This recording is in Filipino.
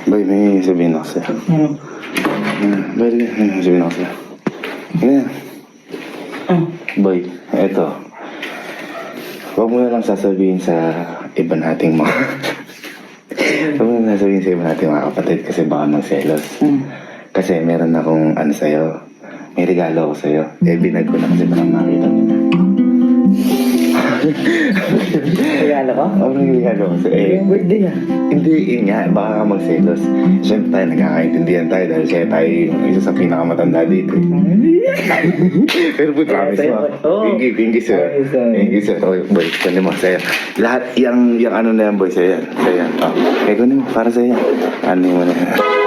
Boy, may sabihin ako sa'yo. Boy, may sabihin ako sa'yo. Ganyan. Boy, eto. Huwag mo na lang sasabihin sa iba nating mga... Huwag mo na sasabihin sa iba nating mga kapatid kasi baka magselos. Kasi meron akong ano sa'yo. May regalo ako sa'yo. Binag ko na kasi baka makita nila. Regalo ko? Oo, regalo ko sa'yo. Yung birthday ah. Hindi, yun nga, baka ka magselos. Siyempre tayo, nagkakaintindihan tayo dahil siya tayo yung isa sa pinakamatanda dito. Pero boy, promise mo. Thank you, sir. Thank you, sir. Oh, boy, kunin mo, sa'yo. Lahat, yung ano na yan, boy, sa'yo yan. Sa'yo yan. Oh, kunin mo, para sa'yo. Ano mo na yan.